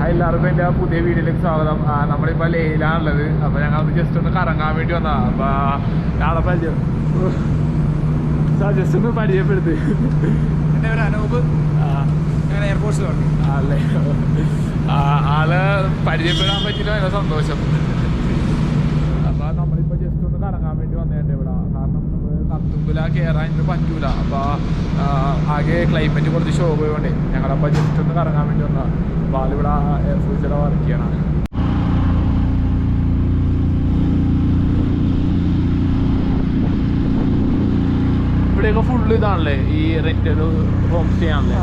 എല്ലാവർക്കും എൻ്റെ പുതിയ വീഡിയോയിലേക്ക് സ്വാഗതം. നമ്മളിപ്പോൾ ലേയിലാണുള്ളത്. അപ്പോൾ ഞങ്ങളത് ജസ്റ്റ് ഒന്ന് കറങ്ങാൻ വേണ്ടി വന്നതാണ്. അപ്പോൾ ഞങ്ങളെ ജസ്റ്റ് ഒന്ന് പരിചയപ്പെടുത്തി. എൻ്റെ ഒരു അനൂപ്, ഞാൻ എയർപോർട്ട്സിലുണ്ട്. അല്ലേ, ആളെ പരിചയപ്പെടാൻ പറ്റില്ല, നല്ല സന്തോഷം. അപ്പോൾ നമ്മളിപ്പോൾ ജസ്റ്റ് ഒന്ന് കറങ്ങാൻ വേണ്ടി വന്നേൻ്റെ ഇവിടെ. കാരണം കർത്തുമ്പുല കയറാൻ ഇന്ന് പറ്റൂല. അപ്പോൾ ആകെ ക്ലൈമറ്റ് കുറച്ച് ശോഭയുണ്ട്. ഞങ്ങളപ്പോൾ ജസ്റ്റ് ഒന്ന് കറങ്ങാൻ വേണ്ടി വന്നതാണ്. അപ്പോൾ ആളിവിടെ എയർഫോഴ്സിലെ വർക്ക് ചെയ്യണം. ഇവിടെയൊക്കെ ഫുള്ള് ഇതാണല്ലേ, ഈ റെൻ്റൽ ഹോം സ്റ്റേ ആണല്ലേ.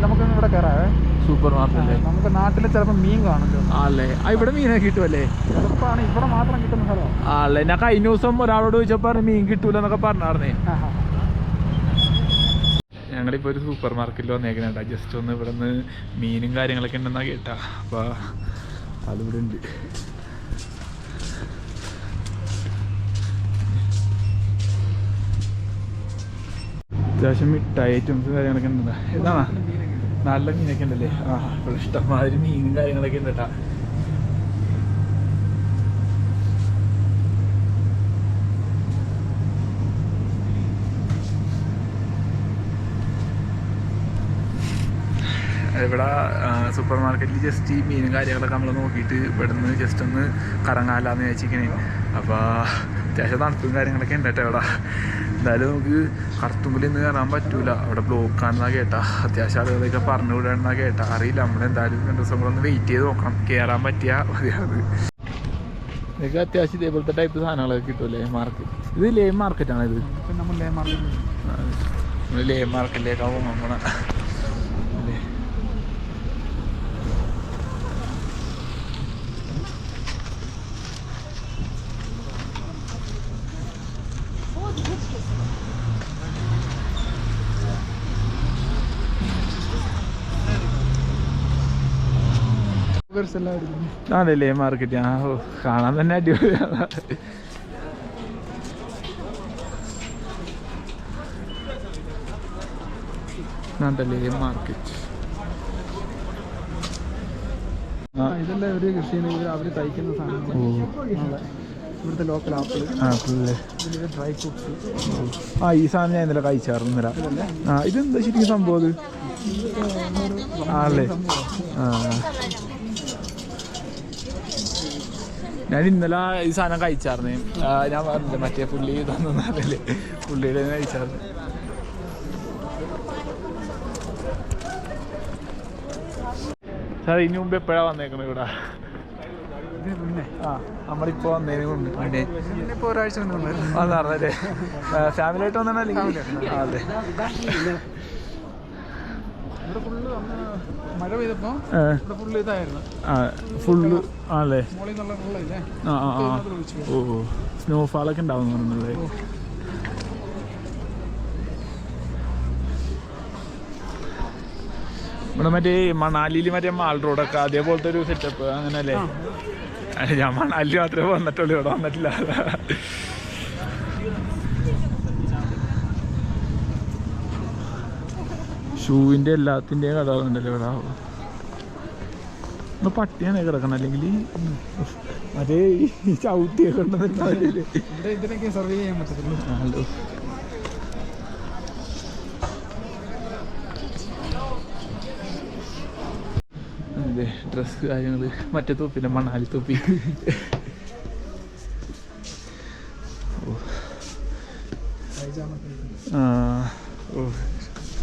നമുക്കൊന്ന് ഇവിടെ കയറാവേ. സൂപ്പർ മാർക്കറ്റല്ലേ. നമുക്ക് നാട്ടിൽ ചിലപ്പോൾ മീൻ കാണുമല്ലോ. ആണല്ലേ, ഇവിടെ മീനൊക്കെ കിട്ടുമല്ലേ? ചിലപ്പോൾ ഇവിടെ മാത്രം കിട്ടുന്ന സ്ഥലം. ആണല്ലേ, ഞാൻ കഴിഞ്ഞ ദിവസം ഒരാളോട് ചോദിച്ചപ്പോൾ മീൻ കിട്ടൂല എന്നൊക്കെ പറഞ്ഞായിരുന്നേ. ഞങ്ങളിപ്പോൾ ഒരു സൂപ്പർ മാർക്കറ്റിൽ വന്നേക്കണേട്ടാ. ജസ്റ്റ് ഒന്ന് ഇവിടെ നിന്ന് മീനും കാര്യങ്ങളൊക്കെ ഉണ്ടെന്നാ കേട്ടാ. അപ്പോൾ അതിവിടെ ഉണ്ട്. അത്യാവശ്യം മിഠായി ഐറ്റംസ് കാര്യങ്ങളൊക്കെ ഉണ്ടെന്നാ. ഇതാണോ നല്ല മീനൊക്കെ ഉണ്ടല്ലേ? ഇവിടെ ഇഷ്ടംമാതിരി മീനും കാര്യങ്ങളൊക്കെ ഉണ്ട് കേട്ടാ. ഇവിടെ സൂപ്പർ മാർക്കറ്റിൽ ജസ്റ്റ് ഈ മീനും കാര്യങ്ങളൊക്കെ നമ്മൾ നോക്കിയിട്ട് ഇവിടെ നിന്ന് ജസ്റ്റ് ഒന്ന് കറങ്ങാലാന്ന് വിചാരിച്ചിരിക്കണേ. അപ്പോൾ അത്യാവശ്യം തണുപ്പും കാര്യങ്ങളൊക്കെ ഉണ്ട് കേട്ടോ ഇവിടെ. എന്തായാലും നമുക്ക് കർത്തുമ്പിൽ ഇന്ന് കയറാൻ പറ്റൂല, അവിടെ ബ്ലോക്കാണെന്നാ കേട്ടാ. അത്യാവശ്യം ആളുകളൊക്കെ പറഞ്ഞു വിടാണെന്നാ കേട്ടാ. അറിയില്ല, നമ്മളെന്തായാലും 2 ദിവസം കൂടെ ഒന്ന് വെയിറ്റ് ചെയ്ത് നോക്കണം. കയറാൻ പറ്റിയാൽ മതിയാത്. ഇതൊക്കെ അത്യാവശ്യം ഇതേപോലത്തെ ടൈപ്പ് സാധനങ്ങളൊക്കെ കിട്ടുമല്ലേ മാർക്കറ്റ്. ഇത് ലേ മാർക്കറ്റാണ്. ഇത് നമ്മൾ ലേ മാർക്കറ്റിലേക്കാണ് പോകണം. ആണല്ലേ മാർക്കറ്റ്. കാണാൻ തന്നെ അടിപൊളിയാണ്. ആണ്ടല്ലേ മാർക്കറ്റ്. ഇതെല്ലാം ഒരു കൃഷിയാണ്. അവർ തയ്ക്കുന്ന സാധനങ്ങൾ. ഇവിടുത്തെ ലോക്കൽ ആപ്പിള്, ഡ്രൈ ഫ്രൂട്ട്സ്. ഈ സാധനം ഞാൻ ഇന്നലെ കഴിച്ചായിരുന്നു. ഇന്നലെ ഇതെന്താ ശരിക്കും സംഭവം? അത് ആണല്ലേ. ഞാൻ ഇന്നലെ ഈ സാധനം കഴിച്ചായിരുന്നു. ഞാൻ പറഞ്ഞില്ല, മറ്റേ പുള്ളി തന്നല്ലേ, പുള്ളിയുടെ കഴിച്ചായിരുന്നു. സാർ ഇനി മുമ്പ് എപ്പോഴാണ് വന്നേക്കുന്നത് ഇവിടെ? നമ്മളിപ്പോൾ വന്നതിന് മുന്നേ ഇപ്പോൾ ഒരാഴ്ച മുന്നേ വന്നായിരുന്നല്ലേ? ഫാമിലി ആയിട്ട് വന്നാണ് അല്ലെങ്കിൽ? അതെ. ഇവിടെ ഫുള്ള് മഴ പെയ്തപ്പോൾ ഇവിടെ ഫുള്ള് ഇതായിരുന്നു. ഫുള്ള് ആണല്ലേ? മോളിൽ നിന്നുള്ള വെള്ളമില്ലേ? ഓ സ്നോഫാളൊക്കെ ഉണ്ടാവും തോന്നുന്നുള്ളത്. ഇവിടെ മറ്റേ മണാലിയിൽ മറ്റേ മാൾ റോഡൊക്കെ അതേപോലത്തെ ഒരു സെറ്റപ്പ് അങ്ങനല്ലേ? ഞാൻ മണാലി മാത്രമേ വന്നിട്ടുള്ളൂ, ഇവിടെ വന്നിട്ടില്ല. ഷൂവിൻ്റെ എല്ലാത്തിൻ്റെയും കടകളുണ്ടല്ലോ ഇവിടെ. ഒന്ന് പട്ടിയാണ് കിടക്കണം, അല്ലെങ്കിൽ മറ്റേ ഈ ചവിട്ടിയൊക്കെ ഉണ്ടെന്നില്ലേ? ഇതിനൊക്കെ സർവേ ചെയ്യാൻ പറ്റത്തുള്ളൂ. ഹലോ, അതെ ഡ്രസ്സ് കാര്യങ്ങൾ. മറ്റേ തൊപ്പിൻ്റെ മണാലി തൊപ്പി.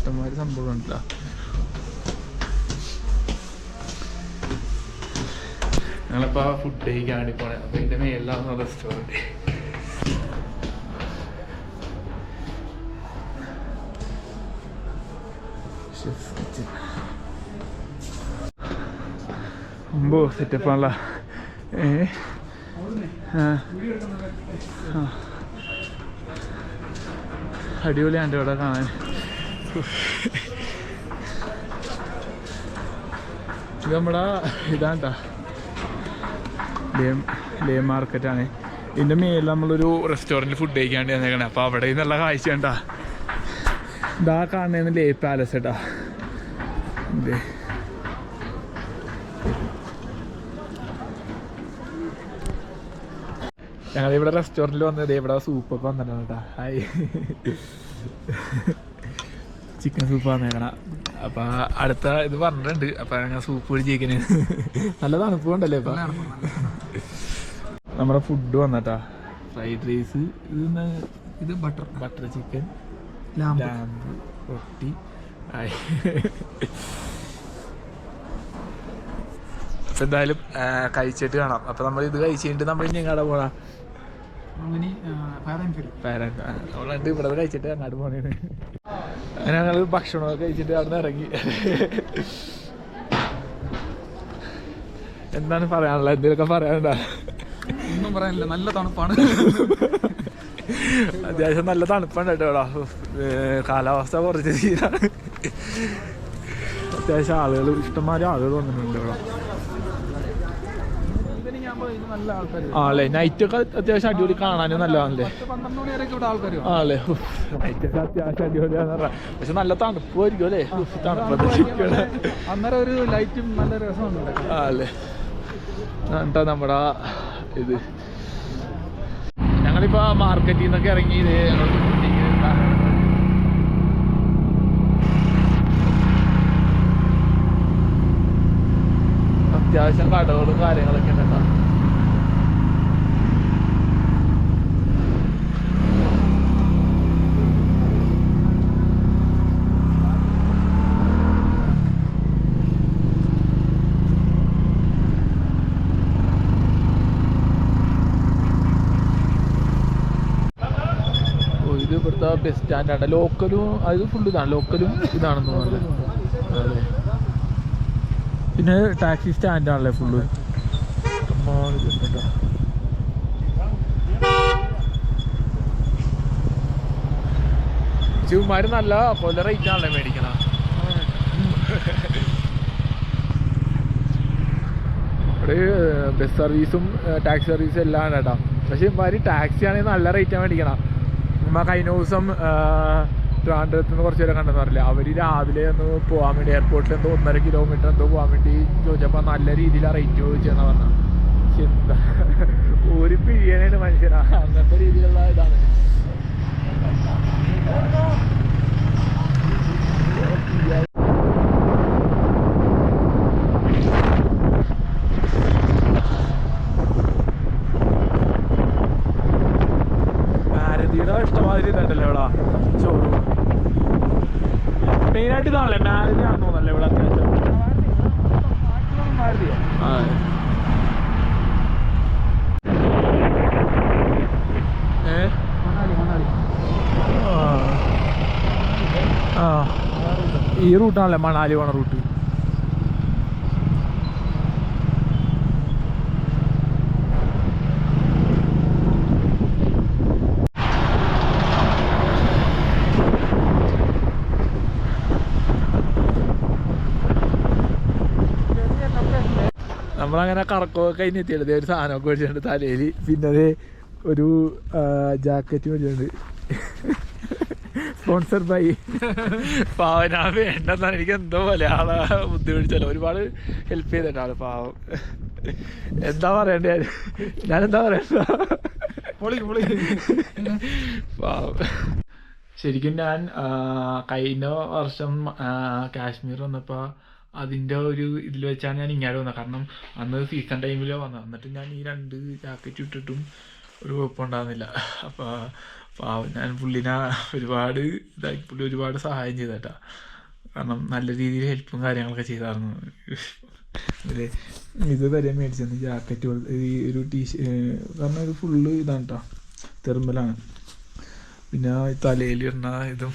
ഇഷ്ടംമാതിരി സംഭവം ഉണ്ടല്ലോ. ഞങ്ങളിപ്പോൾ ഫുഡ് കഴിക്കാൻ വേണ്ടി പോണേ. അപ്പോൾ ഇതിൻ്റെ മേലാണ് റെസ്റ്റോറൻറ്റ്. Chef kitchen. അമ്പോ സെറ്റപ്പാണല്ലോ. അടിപൊളിയാണ് ഇവിടെ കാണാൻ. ഇത് നമ്മുടെ ഇതാണ്ടാ ലേ മാർക്കറ്റാണ്. ഇതിൻ്റെ മേലിൽ നമ്മളൊരു റെസ്റ്റോറൻറ്റിൽ ഫുഡ് കഴിക്കാണ്ട് വന്നേക്കണേ. അപ്പോൾ അവിടെ നിന്നുള്ള കാഴ്ച കണ്ടാ ഇതാ കാണുന്നതെന്ന് ലേ പാലസ് കേട്ടാ. ഇതേ ഞങ്ങളിവിടെ റെസ്റ്റോറൻറ്റിൽ വന്നത് ഇവിടെ സൂപ്പൊക്കെ വന്നിട്ടാണ് കേട്ടോ. ഹായ്, ചിക്കൻ സൂപ്പ് വന്നേക്കണ. അപ്പം അടുത്ത ഇത് പറഞ്ഞിട്ടുണ്ട്. അപ്പം ഞങ്ങൾ സൂപ്പ് കുടിച്ചിരിക്കണേ. നല്ല തണുപ്പ് കൊണ്ടല്ലേ ഇപ്പം. നമ്മുടെ ഫുഡ് വന്നിട്ടാ. ഫ്രൈഡ് റൈസ്, ഇത് ബട്ടർ ചിക്കൻ, ലാമ്പ്, റൊട്ടി. ഹായ്. അപ്പം എന്തായാലും കഴിച്ചിട്ട് കാണാം. അപ്പം നമ്മൾ ഇത് കഴിച്ച് കഴിഞ്ഞിട്ട് നമ്മൾ ഇനി എങ്ങാടെ പോണാ? നമ്മളുണ്ട് ഇവിടെ കഴിച്ചിട്ട് അങ്ങോട്ട് പോണേന്ന്. അങ്ങനെ ഞങ്ങൾ ഭക്ഷണമൊക്കെ കഴിച്ചിട്ട് അവിടെ നിന്ന് ഇറങ്ങി. എന്താണ് പറയാനുള്ളത്? എന്തെങ്കിലുമൊക്കെ പറയാനുണ്ടോ? ഒന്നും പറയാനില്ല, നല്ല തണുപ്പാണ്. അത്യാവശ്യം നല്ല തണുപ്പാണ് കേട്ടോ ഇവിടെ. കാലാവസ്ഥ കുറച്ച് തീരാണ്. അത്യാവശ്യം ആളുകൾ, ഇഷ്ടംമാതിരി ആളുകൾ വന്നിട്ടുണ്ട് ഇവിടെ. നല്ല ആൾക്കാർ ആളെ നൈറ്റൊക്കെ അത്യാവശ്യം അടിപൊളി കാണാനും നല്ലതാണല്ലേ. 12 മണി വരെയൊക്കെ ഇവിടെ ആൾക്കാർ ആളെ നൈറ്റൊക്കെ അത്യാവശ്യം അടിപൊളിയാന്ന് പറഞ്ഞാൽ. പക്ഷെ നല്ല തണുപ്പായിരിക്കും അല്ലേ? തണുപ്പ് അന്നേരം ഒരു ലൈറ്റും നല്ല രസമുണ്ട്. ആല്ലേ എന്താ നമ്മുടെ ഇത്. ഞങ്ങളിപ്പോൾ മാർക്കറ്റിൽ നിന്നൊക്കെ ഇറങ്ങി ഇത് അത്യാവശ്യം കടകളും കാര്യങ്ങളൊക്കെ ഉണ്ട് കേട്ടോ. ഇത് ഇവിടുത്തെ ബസ് സ്റ്റാൻഡാണ്. ലോക്കലും അത് ഫുള്ള് ഇതാണ്. ലോക്കലും ഇതാണെന്ന് തോന്നുന്നത്. അതെ, പിന്നെ ടാക്സി സ്റ്റാൻഡാണല്ലേ ഫുള്ള്. ചുമ്മാര് നല്ല കൊല്ല റേറ്റ് ആണല്ലേ മേടിക്കണ. ഇവിടെ ബസ് സർവീസും ടാക്സി സർവീസും എല്ലാം ആണ് കേട്ടോ. പക്ഷെ ഇമാര് ടാക്സി ആണെങ്കിൽ നല്ല റേറ്റാണ് മേടിക്കണം. നമ്മൾ കഴിഞ്ഞ ദിവസം ട്രിവാൻഡ്രത്ത് നിന്ന് കുറച്ച് പേരെ കണ്ടെന്ന് പറഞ്ഞില്ല. അവർ രാവിലെ ഒന്ന് പോകാൻ വേണ്ടി എയർപോർട്ടിൽ എന്തോ 1.5 കിലോമീറ്റർ എന്തോ പോകാൻ വേണ്ടി ചോദിച്ചപ്പോൾ നല്ല രീതിയിലാണ് റേറ്റ് ചോദിച്ചതെന്ന് പറഞ്ഞാൽ. പക്ഷെ എന്താ ഒരു പിഴിയനാണ് മനുഷ്യനാ. അങ്ങനത്തെ രീതിയിലുള്ള ഇതാണ്. ഭാരതീയുടെ ഇഷ്ടമാതിരി ഇതുണ്ടല്ലോ ഇവിടെ ഷോറൂം. മെയിനായിട്ട് ഇതാണല്ലേ, മാരുതി ആണെന്ന് തോന്നല്ലേ ഇവിടെ അത്യാവശ്യം. ഈ റൂട്ടാണല്ലേ മണാലി പോണ റൂട്ട്. നമ്മളങ്ങനെ കറക്കമൊക്കെ കഴിഞ്ഞെത്തിയത് ഒരു സാധനമൊക്കെ മേടിച്ചിട്ടുണ്ട് തലയിൽ. പിന്നെ അത് ഒരു ജാക്കറ്റ് മേടിച്ചിട്ടുണ്ട്, സ്പോൺസർ ബൈ. പാവന വേണ്ടെന്നാണ് എനിക്ക് എന്തോ പോലെ. ആളെ ബുദ്ധിമുട്ടിച്ചല്ലോ, ഒരുപാട് ഹെൽപ്പ് ചെയ്തിട്ടാണ് പാവം. എന്താ പറയണ്ടേ, ഞാനെന്താ പറയണ്ട. പാവം. ശരിക്കും ഞാൻ കഴിഞ്ഞ വർഷം കാശ്മീർ വന്നപ്പോൾ അതിൻ്റെ ഒരു ഇതിൽ വെച്ചാണ് ഞാൻ ഇങ്ങോട്ട് വന്നത്. കാരണം അന്ന് സീസൺ ടൈമിലോ വന്നത്. എന്നിട്ട് ഞാൻ ഈ 2 ജാക്കറ്റ് ഇട്ടിട്ടും ഒരു കുഴപ്പമുണ്ടാകുന്നില്ല. അപ്പോൾ ഞാൻ പുള്ളിനെ ഒരുപാട് ഇതാക്കി. പുള്ളി ഒരുപാട് സഹായം ചെയ്തേട്ടാ. കാരണം നല്ല രീതിയിൽ ഹെൽപ്പും കാര്യങ്ങളൊക്കെ ചെയ്തായിരുന്നു. ഇത് വരെ മേടിച്ചെന്ന് ജാക്കറ്റ്, ഈ ഒരു കാരണം ഇത് ഫുള്ള് ഇതാണ് കേട്ടോ, തെർമലാണ്. പിന്നെ തലയിലിടുന്ന ഇതും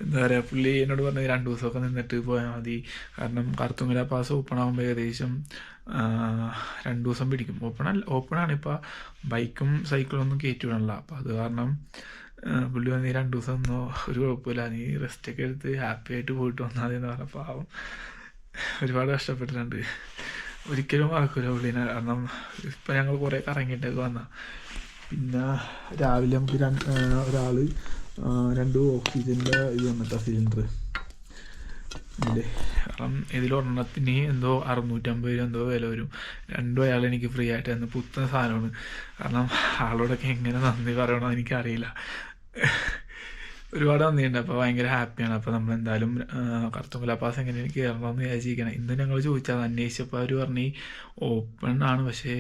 എന്താ പറയുക, പുള്ളി എന്നോട് പറഞ്ഞത് 2 ദിവസമൊക്കെ നിന്നിട്ട് പോയാൽ മതി. കാരണം കറുത്തുമല പാസ് ഓപ്പൺ ആകുമ്പോൾ ഏകദേശം 2 ദിവസം പിടിക്കും. ഓപ്പണാണ്. ഇപ്പോൾ ബൈക്കും സൈക്കിളും ഒന്നും കയറ്റി വിടണില്ല. അപ്പോൾ അത് കാരണം പുള്ളി വന്ന് 2 ദിവസം ഒന്നോ ഒരു കുഴപ്പമില്ല, നീ റെസ്റ്റൊക്കെ എടുത്ത് ഹാപ്പി ആയിട്ട് പോയിട്ട് വന്നാൽ മതി എന്ന് പറഞ്ഞപ്പോൾ പാവം ഒരുപാട് കഷ്ടപ്പെട്ടിട്ടുണ്ട്. ഒരിക്കലും മറക്കില്ല പുള്ളീനെ. കാരണം ഇപ്പം ഞങ്ങൾ കുറേ കറങ്ങിയിട്ടൊക്കെ വന്ന. പിന്നെ രാവിലെ നമുക്ക് ഒരാൾ 2 ഓക്സിജൻ്റെ ഇത് വന്നിട്ടാണ് സിലിണ്ടർ ഇല്ലേ. കാരണം ഇതിലൊരെണ്ണത്തിന് എന്തോ 650 രൂപ എന്തോ വില വരും. 2 അയാൾ എനിക്ക് ഫ്രീ ആയിട്ട് തന്നു. പുത്തൻ സാധനമാണ്. കാരണം ആളോടൊക്കെ എങ്ങനെ നന്ദി പറയണമെന്ന് എനിക്കറിയില്ല. ഒരുപാട് നന്ദിയുണ്ട്. അപ്പോൾ ഭയങ്കര ഹാപ്പിയാണ്. അപ്പോൾ നമ്മളെന്തായാലും കറുത്തുമല പാസ് എങ്ങനെയാണ് കയറണമെന്ന് വിചാരിച്ചിരിക്കണം. ഇന്ന് ഞങ്ങൾ ചോദിച്ചാൽ അന്വേഷിച്ചപ്പോൾ അവർ പറഞ്ഞ് ഓപ്പൺ ആണ്, പക്ഷേ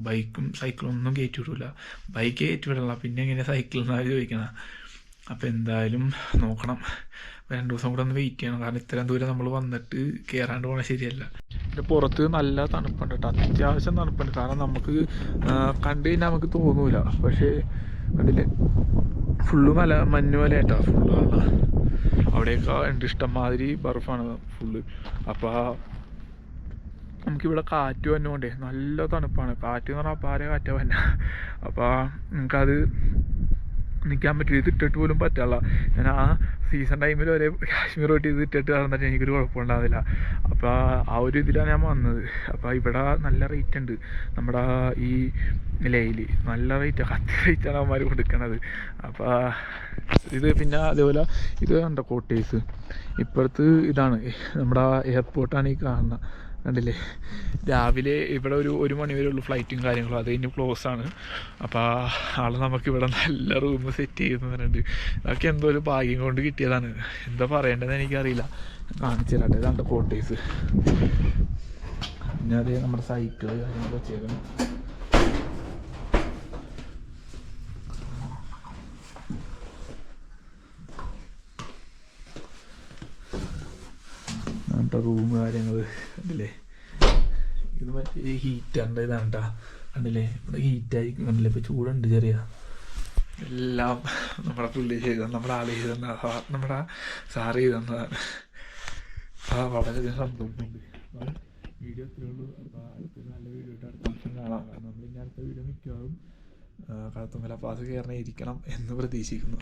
ബൈക്കും സൈക്കിളും ഒന്നും കയറ്റി വിടില്ല. ബൈക്ക് കയറ്റി വിടില്ല, പിന്നെ എങ്ങനെ സൈക്കിൾ എന്നാണ് ചോദിക്കണം. അപ്പോൾ എന്തായാലും നോക്കണം. 2 ദിവസം കൂടെ ഒന്ന് വെയിറ്റ് ചെയ്യണം. കാരണം ഇത്രയും ദൂരം നമ്മൾ വന്നിട്ട് കയറാണ്ട് പോകണത് ശരിയല്ല. പിന്നെ പുറത്ത് നല്ല തണുപ്പുണ്ട് കേട്ടോ, അത്യാവശ്യം തണുപ്പുണ്ട്. കാരണം നമുക്ക് കണ്ടു കഴിഞ്ഞാൽ നമുക്ക് തോന്നൂല, പക്ഷേ കണ്ടില്ലേ ഫുള്ള് മഞ്ഞുമല കേട്ടോ. ഫുള്ള് കാണാം. അവിടെയൊക്കെ ഉണ്ട് ഇഷ്ടംമാതിരി ബർഫാണ് ഫുള്ള്. അപ്പോൾ നമുക്കിവിടെ കാറ്റ് വന്നുകൊണ്ടേ നല്ല തണുപ്പാണ്. കാറ്റ് എന്ന് പറഞ്ഞാൽ അപ്പാരെ കാറ്റാ വന്ന. അപ്പോൾ നമുക്കത് നിൽക്കാൻ പറ്റും. ഇത് ഇട്ടിട്ട് പോലും പറ്റില്ല. ഞാൻ ആ സീസൺ ടൈമിൽ ഒരേ കാശ്മീർ തൊട്ട് ഇത് ഇട്ടിട്ട് നടന്നിട്ട് എനിക്കൊരു കുഴപ്പമുണ്ടാവില്ല. അപ്പോൾ ആ ഒരു ഇതിലാണ് ഞാൻ വന്നത്. അപ്പോൾ ഇവിടെ നല്ല റേറ്റ് ഉണ്ട്. നമ്മുടെ ഈ ലേയിൽ നല്ല റേറ്റാണ്, കത്തി റേറ്റാണ് അവന്മാർ കൊടുക്കണത്. അപ്പോൾ ഇത് പിന്നെ അതേപോലെ ഇത് കണ്ടോ കോട്ടേഴ്സ്. ഇപ്പുറത്ത് ഇതാണ് നമ്മുടെ എയർപോർട്ടാണ് ഈ കാണുന്നത്. കണ്ടില്ലേ, രാവിലെ ഇവിടെ ഒരു മണി വരെ ഉള്ളൂ ഫ്ലൈറ്റും കാര്യങ്ങളും. അത് കഴിഞ്ഞ് ക്ലോസ് ആണ്. അപ്പോൾ ആൾ നമുക്കിവിടെ നല്ല റൂം സെറ്റ് ചെയ്യുന്നുണ്ട്. അതൊക്കെ എന്തോ ഒരു ഭാഗ്യം കൊണ്ട് കിട്ടിയതാണ്. എന്താ പറയേണ്ടതെന്ന് എനിക്കറിയില്ല. കാണിച്ചു തരാട്ടെ. ഇതാണ് കോട്ടേഴ്സ്. പിന്നെ അതേ നമ്മുടെ സൈക്കിള് കാര്യങ്ങളൊക്കെ വെച്ചേക്കണം. റൂം കാര്യങ്ങൾ കണ്ടില്ലേ. ഇത് മറ്റേ ഹീറ്ററിൻ്റെ ഇതാണ് കേട്ടോ. കണ്ടില്ലേ ഇവിടെ ഹീറ്റായിരിക്കും. കണ്ടില്ലേ ഇപ്പോൾ ചൂടുണ്ട് ചെറിയ. എല്ലാം നമ്മുടെ പുള്ളി ചെയ്തു, നമ്മുടെ ആൾ ചെയ്തു തന്ന, നമ്മുടെ സാറ് ചെയ്തു തന്നതാണ്. അപ്പോൾ വളരെയധികം സന്തോഷമുണ്ട്. വീഡിയോ എത്രയേ ഉള്ളൂ. അപ്പോൾ അടുത്തൊരു നല്ല വീഡിയോ ആയിട്ട് അടുത്ത ദിവസം കാണാം. കാരണം നമ്മളിനി അടുത്ത വീഡിയോ മിക്കവാറും കറുത്തുമല പാസ് കയറാനിരിക്കണം എന്ന് പ്രതീക്ഷിക്കുന്നു.